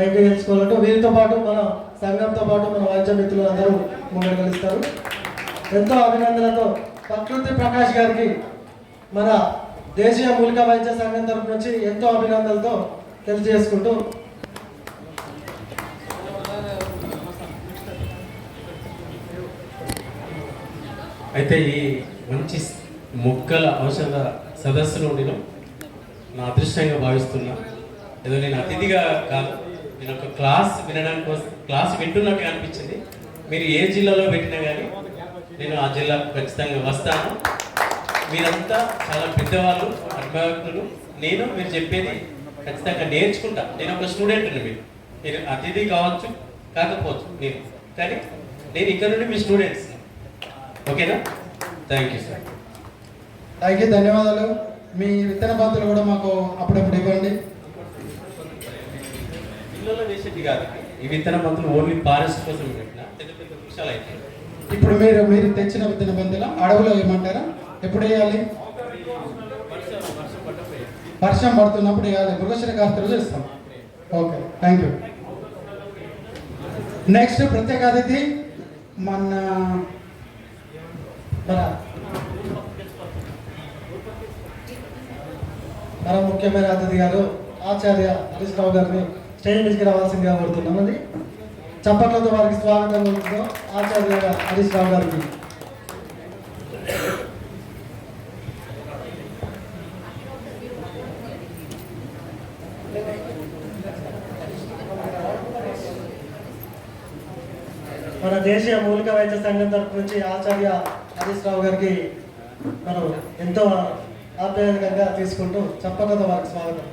పైకి గెలుచుకోవాలంటే వీరితో పాటు మన సంఘంతో పాటు మన వైద్య మిత్రులు అందరూ ముందు కలుస్తారు. ఎంతో అభినందనతో ప్రకృతి ప్రకాష్ గారికి మన దేశీయ మూలికా వైద్య సంఘం తరపు నుంచి ఎంతో అభినందనలతో తెలియజేసుకుంటూ అయితే ఈ మంచి మొక్కల ఔషధ సదస్సులో నేను నా అదృష్టంగా భావిస్తున్నా. ఏదో నేను అతిథిగా కాదు, నేను ఒక క్లాస్ వినడానికి కోసం క్లాస్ వింటున్నట్టుగా అనిపించింది. మీరు ఏ జిల్లాలో పెట్టినా కానీ నేను ఆ జిల్లాకు ఖచ్చితంగా వస్తాను. మీరంతా చాలా పెద్దవాళ్ళు, అభిభావకులు. మీరు చెప్పేది ఖచ్చితంగా నేర్చుకుంటా. నేను ఒక స్టూడెంట్ని, మీరు అతిథి కావచ్చు కాకపోవచ్చు కానీ నేను ఇక్కడ నుండి మీ స్టూడెంట్స్. ఓకేనా? Thank you sir. Thank you, ధన్యవాదాలు. మీ విత్తన బంతులు కూడా మాకు అప్పుడప్పుడు ఇవ్వండి. ఇళ్ళలో వేసేది కాదు, ఈ విత్తన బంతులు ఓన్లీ ఫారెస్ట్ కోసం పెట్టిన పెద్ద పెద్ద వృక్షాలు అయితే. ఇప్పుడు మీరు తెచ్చిన విత్తన బంతులు అడవులో వేయమంటారా? ఎప్పుడు వేయాలి? వర్షం పడుతున్నప్పుడు వేయాలి. మృగశిరకార్తెలు చేస్తాం. Okay, thank you. నెక్స్ట్ ప్రత్యేక అతిథి మన ముఖ్యమైన అతిథి గారు ఆచార్య హరీష్ రావు గారిని స్టేజ్ మీదకి రావాల్సిందిగా కోరుతున్నామండి. చప్పట్లతో వారికి స్వాగతం కోరుతున్నాం. ఆచార్య హరీష్ రావు గారికి మన దేశీయ మూలిక వైద్య సంఘం తరపు నుంచి ఆచార్య హరీష్ రావు గారికి మనం ఎంతో ఆప్యాయంగా తీసుకుంటూ చప్పట్లతో వారికి స్వాగతం.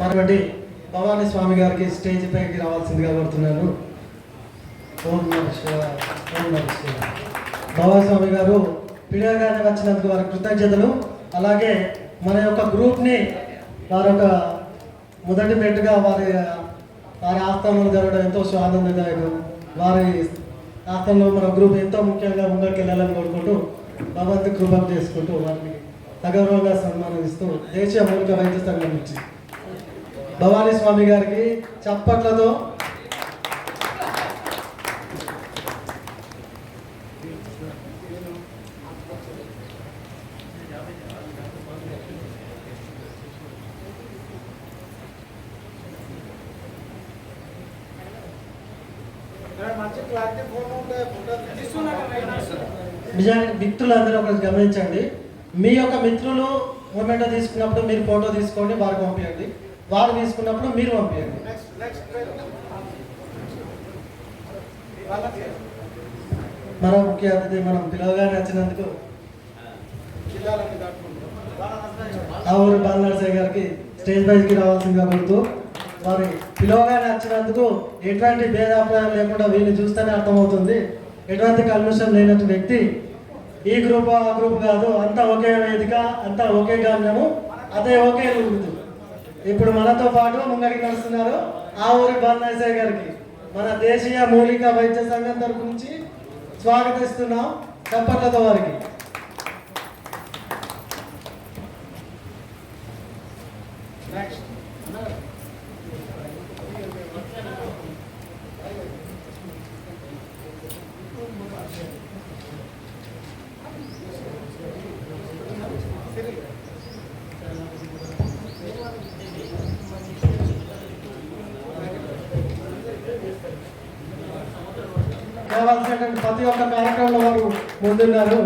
మనబట్టి భవానీ స్వామి గారికి స్టేజ్ పైకి రావాల్సిందిగా కోరుతున్నాను. భవానీ స్వామి గారు పిల్లగానే వచ్చినందుకు వారి కృతజ్ఞతలు. అలాగే మన యొక్క గ్రూప్ని వారి యొక్క మొదటి మెట్టుగా వారి ఆస్థానంలో జరగడం ఎంతో ఆనందదాయకం. వారి ఆస్థానంలో మన గ్రూప్ ఎంతో ముఖ్యంగా ముందుకు వెళ్ళాలని కోరుకుంటూ భగవంతు కృపను చేసుకుంటూ వారిని సగౌరవంగా సన్మానిస్తూ దేశీయ మూలిక వైద్య సంఘం నుంచి భవానీ స్వామి గారికి చప్పట్లతో మిత్రులందరూ ఒకటి గమనించండి. మీ యొక్క మిత్రులు మూమెంట్ తీసుకున్నప్పుడు మీరు ఫోటో తీసుకోండి, వారికి పంపించండి. వారు తీసుకున్నప్పుడు మీరు పంపించండి. మన ముఖ్య అతిథి మనం పిలవగానే వచ్చినందుకు ఆవూరి బాలనరసయ్య గారికి స్టేజ్ పైకి రావాల్సిందిగా కోరుతూ, వారి పిలవగానే వచ్చినందుకు ఎటువంటి భేదాభిప్రాయం లేకుండా వీళ్ళు చూస్తేనే అర్థమవుతుంది ఎటువంటి కల్మషం లేనట్టు వ్యక్తి. ఈ గ్రూప్ ఆ గ్రూప్ కాదు, అంతా ఒకే వేదిక, అంతా ఒకే గమ్యము, అదే ఒకే రూపు. ఇప్పుడు మనతో పాటు ముంగడికి నడుస్తున్నారు ఆవూరి బాలనరసయ్య గారికి మన దేశీయ మూలిక వైద్య సంఘం తరపు నుంచి స్వాగతిస్తున్నాం చప్పట్లతో వారికి. కావాల్సినటువంటి ప్రతి ఒక్క కార్యక్రమంలో వారు ముందున్నారు.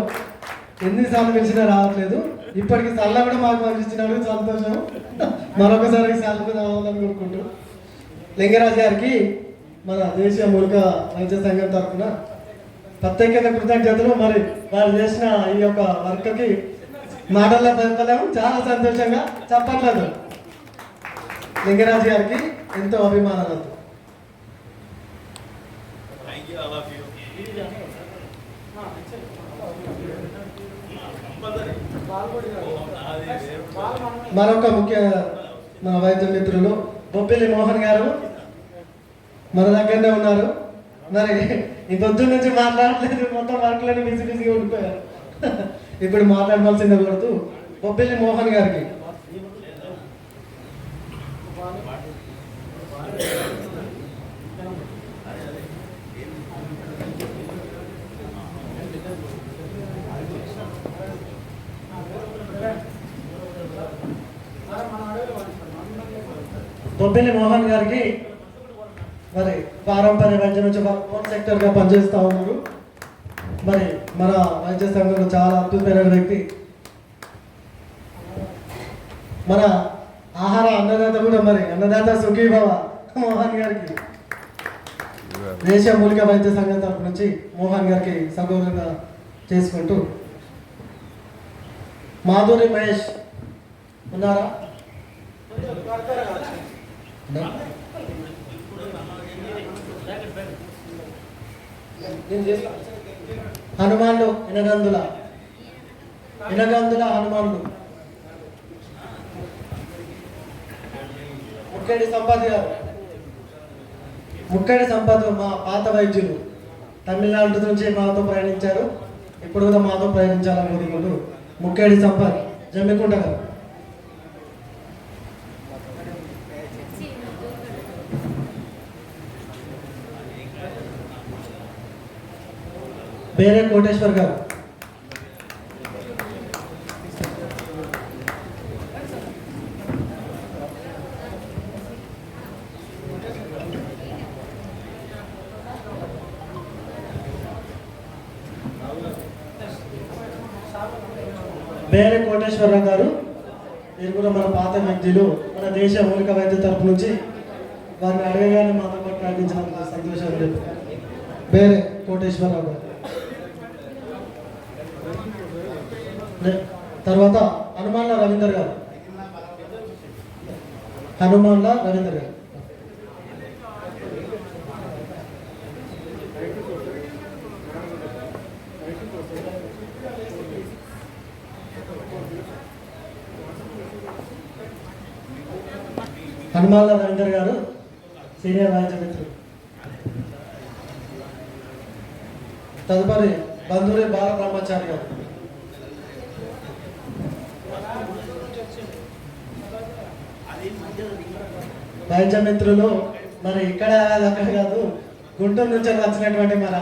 ఎన్నిసార్లు పిలిచినా రావట్లేదు. ఇప్పటికి సల్ల కూడా మాకు పంపించినాడు, సంతోషం. మరొకసారి సల్లకు రావాలని కోరుకుంటూ లింగరాజు గారికి మన దేశీయ మూలిక వైద్య సంఘం తరఫున ప్రత్యేక కృతజ్ఞతలు. మరి వారు చేసిన ఈ యొక్క వర్క్కి మాటల్లో చెప్పలేము, చాలా సంతోషంగా చెప్పట్లేదు. లింగరాజు గారికి ఎంతో అభిమానాలతో మరొక ముఖ్య మా వైద్య మిత్రులు బొప్పిలి మోహన్ గారు మన దగ్గరనే ఉన్నారు. మరి ఈ పొద్దు నుంచి మాట్లాడలేదు, మొత్తం వర్క్లని బిజీ బిజీగా ఉండిపోయారు. ఇప్పుడు మాట్లాడవలసిందే కొడుతూ బొప్పిలి మోహన్ గారికి బొబ్బిలి మోహన్ గారికి మరి పారంపర్య వైద్యం నుంచి ఫోర్త్ సెక్టర్గా పనిచేస్తూ ఉన్నారు. మరి మన వైద్య సంఘంలో చాలా అద్భుతమైన వ్యక్తి. మన ఆహార అన్నదాత కూడా మరి అన్నదాత సుఖీభవ మోహన్ గారికి దేశీయ మూలిక వైద్య సంఘం తరపు నుంచి మోహన్ గారికి సగౌరవంగా చేసుకుంటూ మాధురి మహేష్ ఉన్నారా? హనుమాన్లు ఎనగందుల హనుమాన్లు ముక్కడి సంపత్ గారు. ముక్కడి సంపత్ మా పాత వైద్యులు, తమిళనాడు నుంచి మాతో ప్రయాణించారు, ఇప్పుడు కూడా మాతో ప్రయాణించాలని కోరుకుంటూ ముక్కడి సంపత్ జమ్మికుంట గారు. బేరే కోటేశ్వర్ గారు. బేరే కోటేశ్వరరావు గారు, వీరు కూడా మన పాత వైద్యులు, మన దేశ మూలిక వైద్య తరపు నుంచి వారిని అడగగానే మాతో పాటు ప్రకటించినందుకు సంతోషం. బేరే కోటేశ్వరరావు గారు. తర్వాత హనుమాన్ల రవీందర్ గారు. హనుమాన్ల రవీందర్ గారు. హనుమాన్ల రవీందర్ గారు సీనియర్ వైద్య మిత్రులు. తదుపరి బంధువురి బాలబ్రహ్మచారి గారు. వైద్య మిత్రులు మరి ఇక్కడ అక్కడ కాదు, గుంటూరు నుంచి వచ్చినటువంటి మన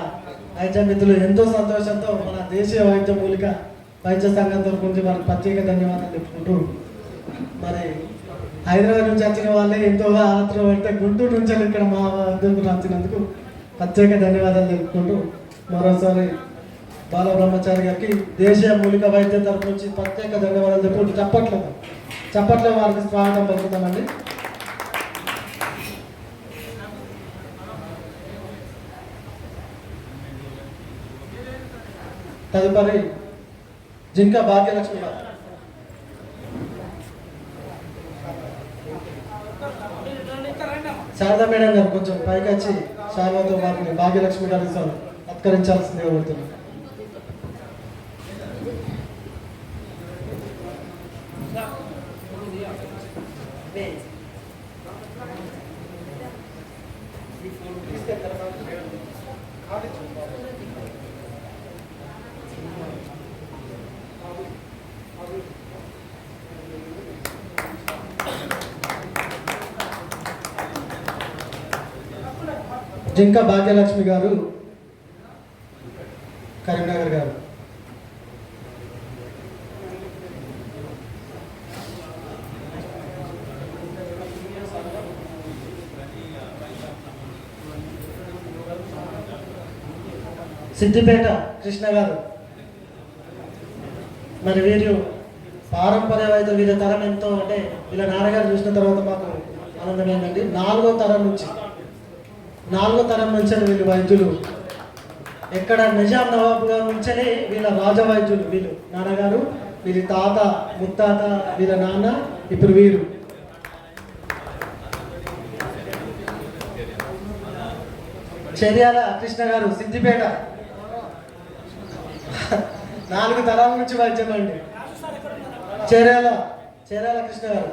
వైద్య మిత్రులు ఎంతో సంతోషంతో మన దేశీయ వైద్య మూలిక వైద్య సంఘం తరపు నుంచి వారికి ప్రత్యేక ధన్యవాదాలు చెప్పుకుంటూ, మరి హైదరాబాద్ నుంచి వచ్చిన వాళ్ళే ఎంతో ఆత్రం పడితే గుంటూరు నుంచి ఇక్కడ మా వద్దకు వచ్చినందుకు ప్రత్యేక ధన్యవాదాలు తెలుపుకుంటూ మరోసారి బాలబ్రహ్మచారి గారికి దేశీయ మూలిక వైద్యం తరపు నుంచి ప్రత్యేక ధన్యవాదాలు చెప్పుకుంటూ చప్పట్లో వారికి స్వాగతం పలుకుతామండి. తదుపరి జింకా భాగ్యలక్ష్మి గారు. శారదా మేడం గారు కొంచెం పైకి వచ్చి శారదాతో వారిని భాగ్యలక్ష్మి గారి సత్కరించాల్సిందిగా కోరుతున్నాను. జింకా భాగ్యలక్ష్మి గారు కరీంనగర్ గారు. సిద్దిపేట కృష్ణ గారు. మరి వీరు పారంపర్య వైద్య వీరి తరం ఎంతో అంటే వీళ్ళ నాన్నగారు చూసిన తర్వాత మాకు ఆనందం ఏంటంటే నాలుగో తరం నుంచి వీళ్ళు వైద్యులు ఎక్కడ నిజాం నవాబుగా నుంచే వీళ్ళ రాజవైద్యులు. వీళ్ళు నాన్నగారు, వీరి తాత, ముత్తాత, వీళ్ళ నాన్న, ఇప్పుడు వీరు. చర్యాల కృష్ణ గారు సిద్దిపేట 4 తరాల నుంచి వైద్యం అండి. చేరాల చేరాల కృష్ణ గారు.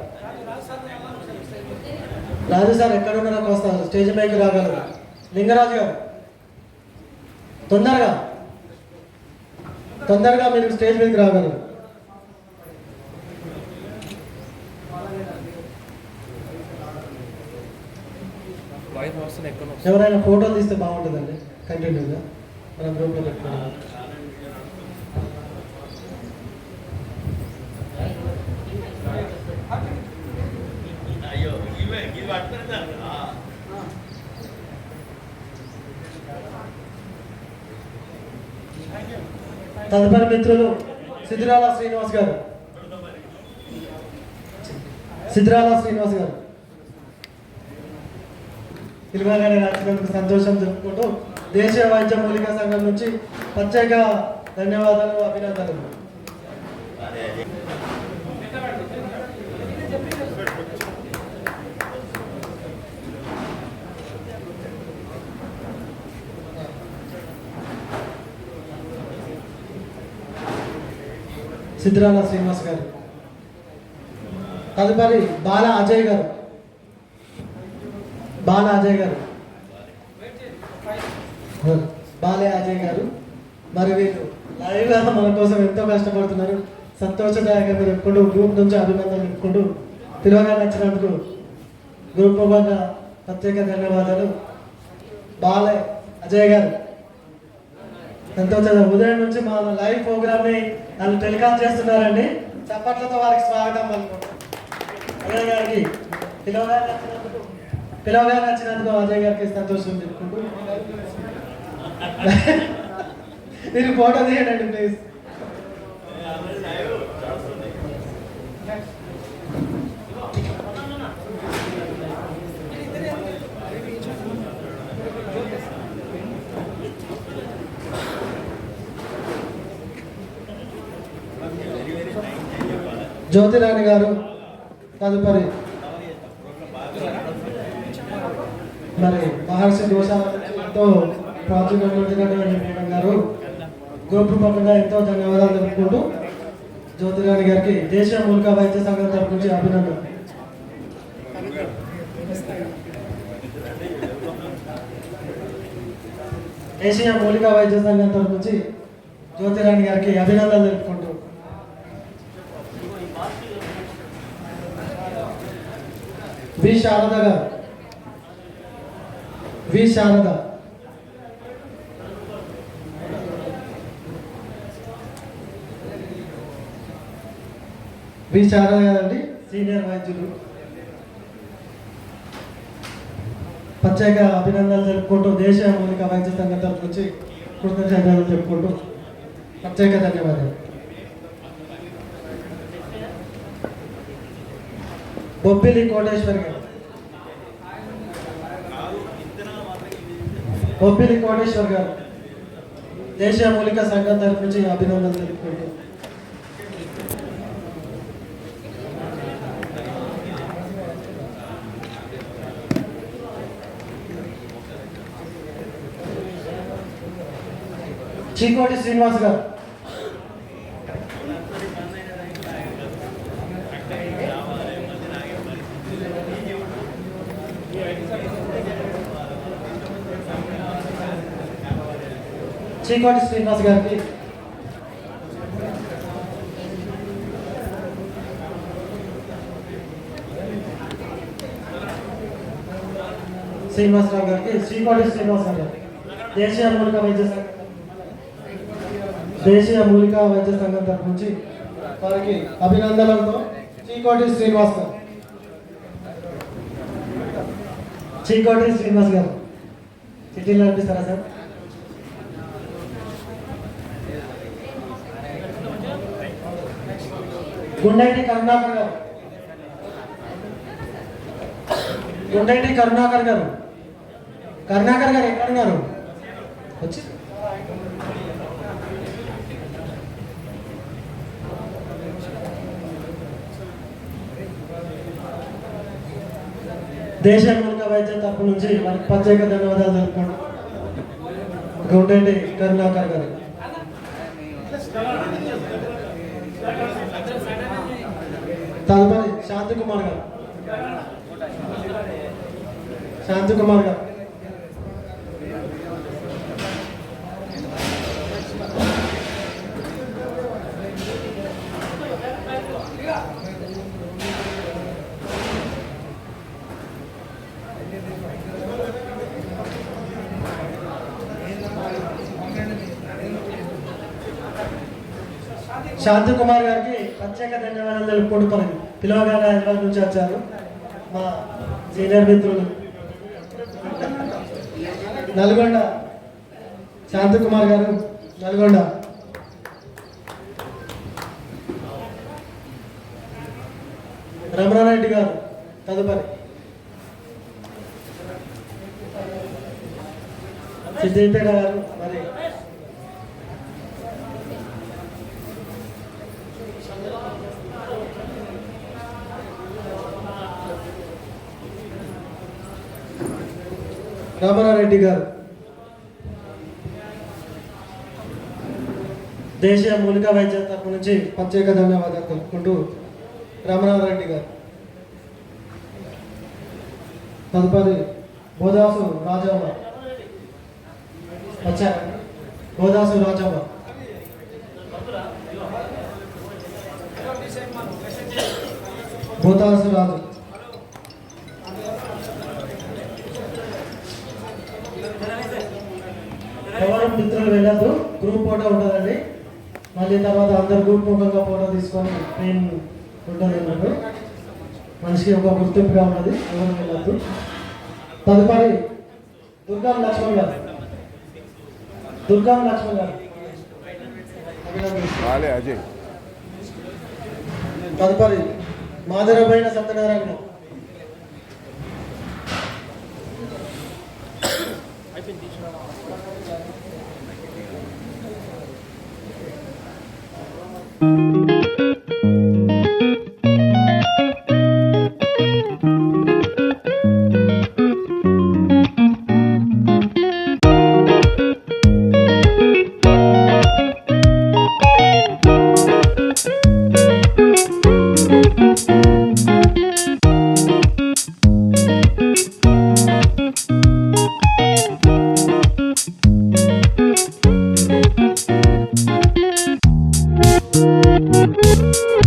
రాజు సార్ ఎక్కడ ఉన్నారో వస్తారు, స్టేజ్ పైకి రాగలరు. లింగరాజు గారు తొందరగా తొందరగా మీరు స్టేజ్ మీదకి రాగలరు. ఎవరైనా ఫోటోలు తీస్తే బాగుంటుందండి, కంటిన్యూగా మనం గ్రూప్లో పెట్టుకున్నాం. తదుపరి మిత్రులు సిద్ధిరాల శ్రీనివాస్ గారు. సిద్ధిరాల శ్రీనివాస్ గారు పిలువగానే రాసినందుకు సంతోషం జరుపుకుంటూ దేశీయ వైద్య మూలికా సంఘం నుంచి ప్రత్యేక ధన్యవాదాలు, అభినందనలు. సిద్ధిరాల శ్రీనివాస్ గారు. తదుపరి బాల అజయ్ గారు. బాల అజయ్ గారు బాలే అజయ్ గారు. మరి వీళ్ళు లైవ్గా మన కోసం ఎంతో కష్టపడుతున్నారు. సంతోషదాయకంగా చెప్పుకుంటూ గ్రూప్ నుంచి అభినందనలు చెప్పుకుంటూ పిలువగా నచ్చినందుకు గ్రూప్ పరంగా ప్రత్యేక ధన్యవాదాలు. బాలే అజయ్ గారు సంతోషంగా ఉదయం నుంచి మా లైవ్ ప్రోగ్రామ్ని వాళ్ళు టెలికాస్ట్ చేస్తున్నారండి. చప్పట్లతో వారికి స్వాగతం పలుకుంటాం. అజయ్ గారికి పిలవగా నచ్చినందుకు అజయ్ గారికి సంతోషం చెప్పుకుంటూ మీరు ఫోటో తీయండి ప్లీజ్. జ్యోతిరాణి గారు. తదుపరి మరి మహర్షి దోషాల ఎంతో ప్రాచుర్యం గారు గ్రూప్ పరంగా ఎంతో ధన్యవాదాలు తెలుపుకుంటూ జ్యోతిరాణి గారికి దేశీయ మూలికా వైద్య సంఘం తరపు నుంచి అభినందనలు. దేశీయ మూలికా వైద్య సంఘం తరపు నుంచి జ్యోతిరాణి గారికి అభినందనలు తెలుపుకుంటూ వి శారద గారు. వి శారద వి శారద గారండి సీనియర్ వైద్యులు. ప్రత్యేక అభినందనలు తెలుపుకుంటూ దేశీయ మూలిక వైద్య సంఘం తరపు నుంచి కృతజ్ఞతలు చెప్పుకుంటూ ప్రత్యేక ధన్యవాదాలు. బొబ్బిలి కోటేశ్వర్ గారు. బొబ్బిలి కోటేశ్వర్ గారు దేశీయ మూలిక సంఘం తరపు నుంచి అభినందనలు తెలుపుకుంటూ చీకోటి శ్రీనివాస్ గారు. చీకోటి శ్రీనివాస్ గారికి శ్రీనివాసరావు గారికి చీకోటి శ్రీనివాస్ గారు దేశీయ మూలిక వైద్య సంఘం తరపు నుంచి వారికి అభినందనలతో చీకోటి శ్రీనివాస్ గారు. చీకోటి శ్రీనివాస్ గారు చిట్టీలు నడిపిస్తారా సార్? గుండెటి కరుణాకర్ గారు. గుండెటి కరుణాకర్ గారు. కరుణాకర్ గారు ఎక్కడున్నారు? వచ్చి దేశీయ మూలిక వైద్యం తరపు నుంచి వారికి ప్రత్యేక ధన్యవాదాలు తెలుపుకుంటాం. గుండెటి కరుణాకర్ గారు. తదుపరి శాంతికుమార్ గారు. శాంతికుమార్ గారు. శాంతికుమార్ గారికి ప్రత్యేక ధన్యవాదాలు తెలుపుకుంటున్నాను. పిలవగానే హైదరాబాద్ నుంచి వచ్చారు మా సీనియర్ మిత్రులు. నల్గొండ శాంతికుమార్ గారు, నల్గొండ. రమణారెడ్డి గారు తదుపరి. సిద్దిపేట గారు. మరి రమణారెడ్డి గారు. దేశీయ మూలికా వైద్య తరపు నుంచి ప్రత్యేక ధన్యవాదాలు తెలుపుకుంటూ రమణారెడ్డి గారు. తదుపరి బోదాసు రాజవ్వ వచ్చారు. బోదాసు రాజవ్వ. బోదాసు రాజు. ఎవరు మిత్రులు వెళ్ళద్దు, గ్రూప్ ఫోటో ఉంటుందండి. మళ్ళీ తర్వాత అందరు గ్రూప్ ముఖంగా ఫోటో తీసుకొని పెయిన్ ఉంటుంది అన్నట్టు, మనిషికి ఒక గుర్తింపుగా ఉన్నది. ఎవరు వెళ్ళద్దు. తదుపరి దుర్గం లక్ష్మణ్ గారు. దుర్గం లక్ష్మణ్ గారు. తదుపరి మాధురమైన సత్యనారాయణ గారు. Thank you.